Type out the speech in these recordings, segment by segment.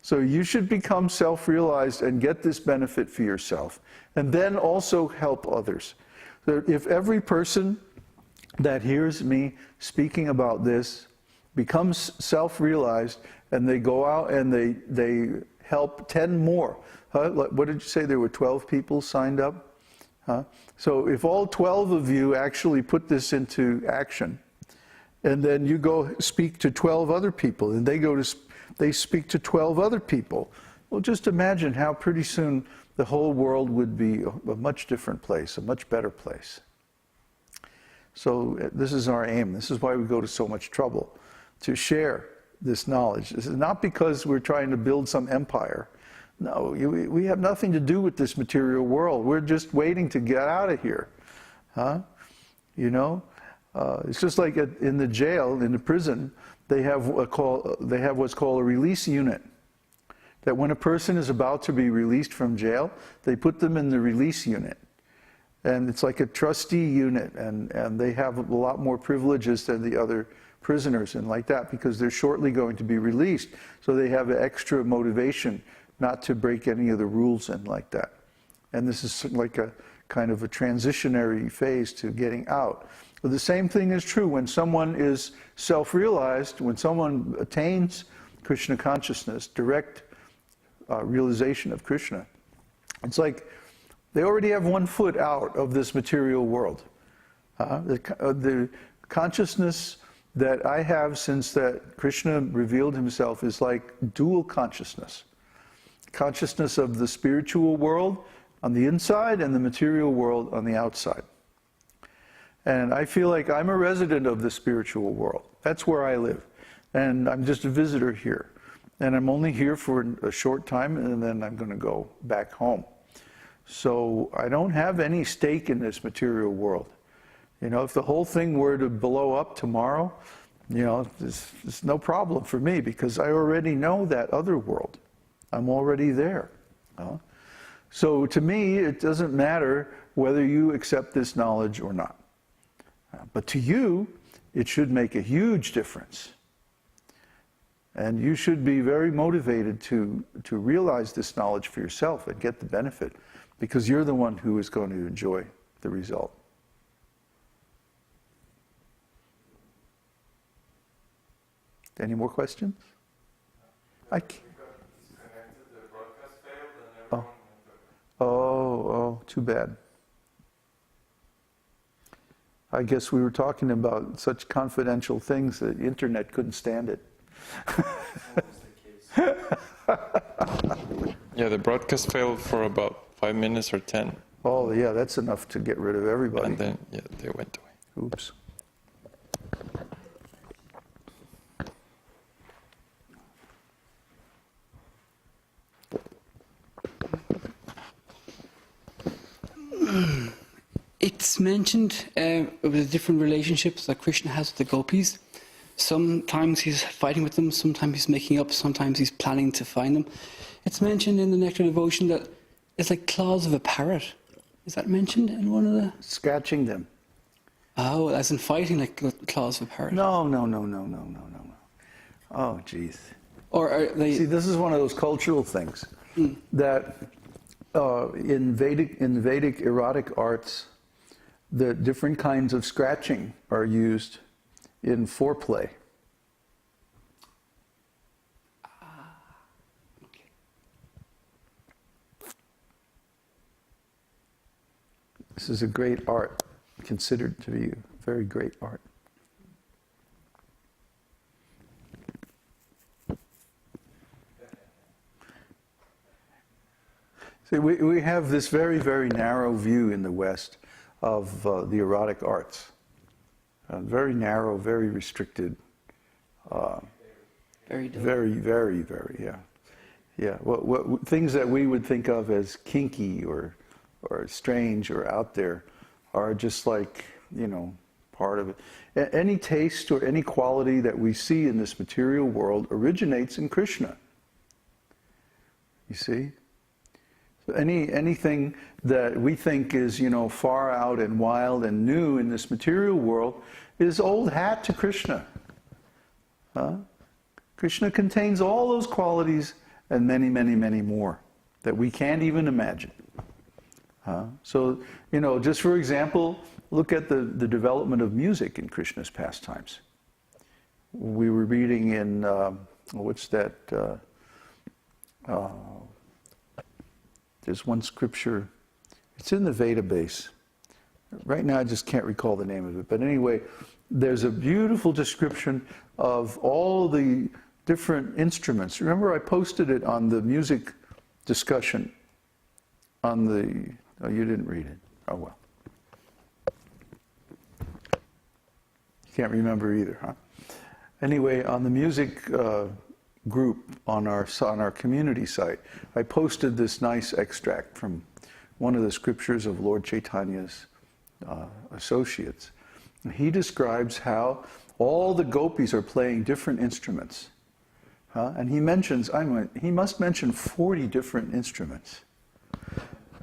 So you should become self-realized and get this benefit for yourself, and then also help others. So if every person that hears me speaking about this becomes self-realized, and they go out and they help 10 more. What did you say? There were 12 people signed up? So if all 12 of you actually put this into action, and then you go speak to 12 other people, and they speak to 12 other people, well, just imagine how pretty soon the whole world would be a much different place, a much better place. So this is our aim. This is why we go to so much trouble, to share this knowledge. This is not because we're trying to build some empire. No, we have nothing to do with this material world. We're just waiting to get out of here. You know? It's just like in the jail, in the prison, they have what's called a release unit. That when a person is about to be released from jail, they put them in the release unit. And it's like a trustee unit, and they have a lot more privileges than the other prisoners and like that, because they're shortly going to be released. So they have extra motivation not to break any of the rules and like that. And this is like a kind of a transitionary phase to getting out. But the same thing is true when someone is self-realized, when someone attains Krishna consciousness, direct realization of Krishna. It's like they already have one foot out of this material world. The consciousness that I have since that Krishna revealed himself is like dual consciousness. Consciousness of the spiritual world on the inside and the material world on the outside. And I feel like I'm a resident of the spiritual world. That's where I live. And I'm just a visitor here. And I'm only here for a short time, and then I'm going to go back home. So I don't have any stake in this material world. You know, if the whole thing were to blow up tomorrow, you know, it's no problem for me, because I already know that other world. I'm already there. So to me, it doesn't matter whether you accept this knowledge or not. But to you, it should make a huge difference. And you should be very motivated to realize this knowledge for yourself and get the benefit, because you're the one who is going to enjoy the result. Any more questions? Oh, too bad. I guess we were talking about such confidential things that the internet couldn't stand it. Yeah, the broadcast failed for about 5 minutes or 10. Oh, yeah, that's enough to get rid of everybody. And then, yeah, they went away. Oops. It's mentioned with the different relationships that Krishna has with the gopis. Sometimes he's fighting with them, sometimes he's making up, sometimes he's planning to find them. It's mentioned in the Nectar devotion that it's like claws of a parrot. Is that mentioned in one of the... Scratching them. Oh, as in fighting like claws of a parrot. No. Oh, jeez. Or are they... See, this is one of those cultural things that in Vedic erotic arts, the different kinds of scratching are used in foreplay. Okay. This is a great art, considered to be a very great art. See, we have this very, very narrow view in the West of the erotic arts. Very narrow, very restricted. Very, yeah. Yeah, what things that we would think of as kinky or strange or out there are just like, you know, part of it. Any taste or any quality that we see in this material world originates in Krishna. You see? So anything that we think is, you know, far out and wild and new in this material world is old hat to Krishna. Krishna contains all those qualities and many, many, many more that we can't even imagine. So, just for example, look at the development of music in Krishna's pastimes. We were reading in, what's that? There's one scripture, it's in the Veda base. Right now I just can't recall the name of it. But anyway, there's a beautiful description of all the different instruments. Remember I posted it on the music discussion on the, oh, you didn't read it. Oh well. You can't remember either, huh? Anyway, on the music group on our community site, I posted this nice extract from one of the scriptures of Lord Chaitanya's associates. He describes how all the gopis are playing different instruments. And he mentions, he must mention 40 different instruments.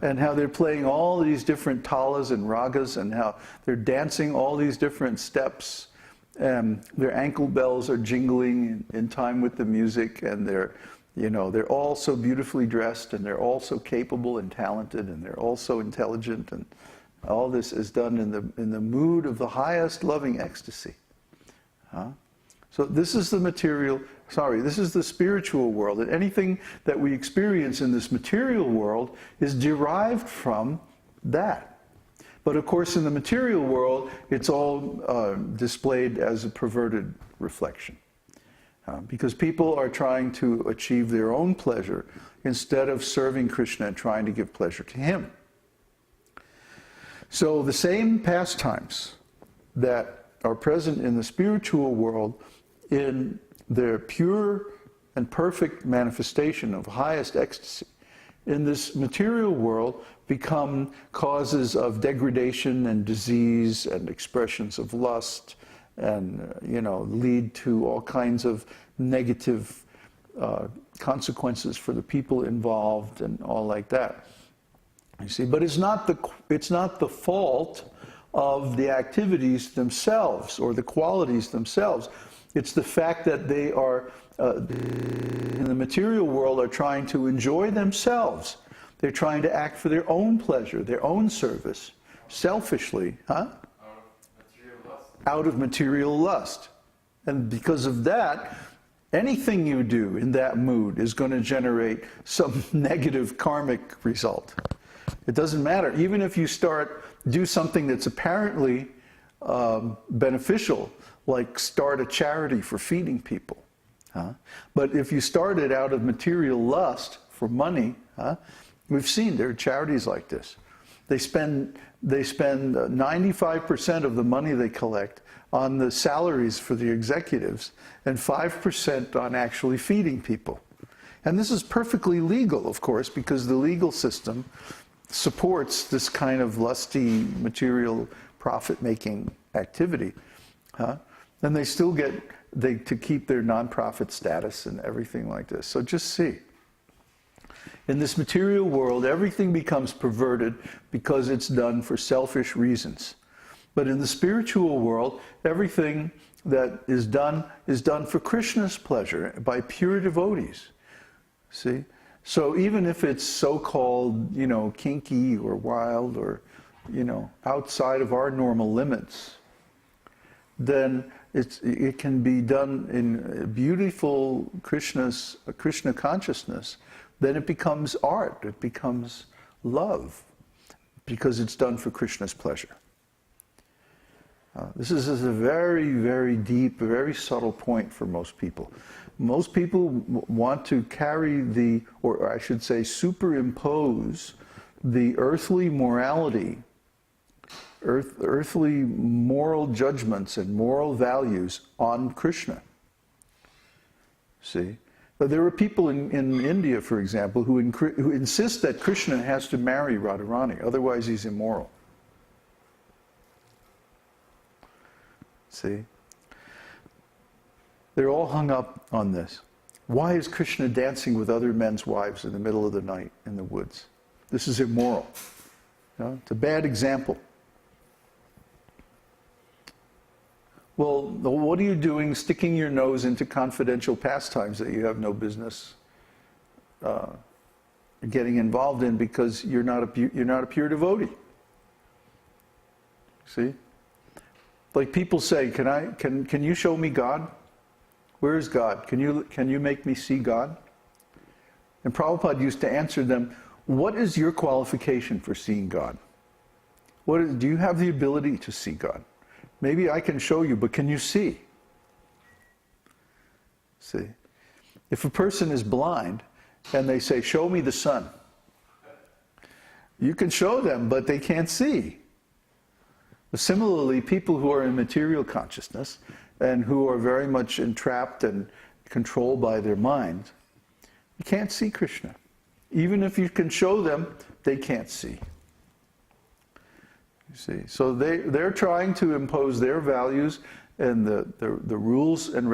And how they're playing all these different talas and ragas, and how they're dancing all these different steps. Their ankle bells are jingling in time with the music, and they're all so beautifully dressed, and they're all so capable and talented, and they're all so intelligent, and all this is done in the mood of the highest loving ecstasy. So this is this is the spiritual world, and anything that we experience in this material world is derived from that. But of course, in the material world, it's all displayed as a perverted reflection. Because people are trying to achieve their own pleasure instead of serving Krishna and trying to give pleasure to him. So the same pastimes that are present in the spiritual world in their pure and perfect manifestation of highest ecstasy, in this material world become causes of degradation and disease and expressions of lust, and lead to all kinds of negative consequences for the people involved and all like that. You see, but it's not the fault of the activities themselves or the qualities themselves. It's the fact that they are in the material world are trying to enjoy themselves. They're trying to act for their own pleasure, their own service, selfishly, out of material lust. And because of that, anything you do in that mood is going to generate some negative karmic result. It doesn't matter. Even if you do something that's apparently beneficial, like start a charity for feeding people. But if you start it out of material lust for money, we've seen there are charities like this. They spend 95% of the money they collect on the salaries for the executives and 5% on actually feeding people. And this is perfectly legal, of course, because the legal system supports this kind of lusty material profit-making activity. And they still get to keep their nonprofit status and everything like this. So just see. In this material world, everything becomes perverted because it's done for selfish reasons. But in the spiritual world, everything that is done for Krishna's pleasure by pure devotees. See? So even if it's so-called, kinky or wild or, outside of our normal limits, then it can be done in beautiful Krishna consciousness. Then it becomes art, it becomes love, because it's done for Krishna's pleasure. This is a very, very deep, very subtle point for most people. Most people want to carry or I should say superimpose the earthly morality, earthly moral judgments and moral values on Krishna. See? But there are people in India, for example, who insist that Krishna has to marry Radharani, otherwise he's immoral. See? They're all hung up on this. Why is Krishna dancing with other men's wives in the middle of the night in the woods? This is immoral. It's a bad example. Well, what are you doing sticking your nose into confidential pastimes that you have no business getting involved in because you're not a pure devotee. See? Like people say, can you show me God? Where is God? Can you make me see God? And Prabhupada used to answer them, what is your qualification for seeing God? Do you have the ability to see God? Maybe I can show you, but can you see? See? If a person is blind and they say, show me the sun, you can show them, but they can't see. Similarly, people who are in material consciousness and who are very much entrapped and controlled by their mind, you can't see Krishna. Even if you can show them, they can't see. You see, so they're trying to impose their values and the rules and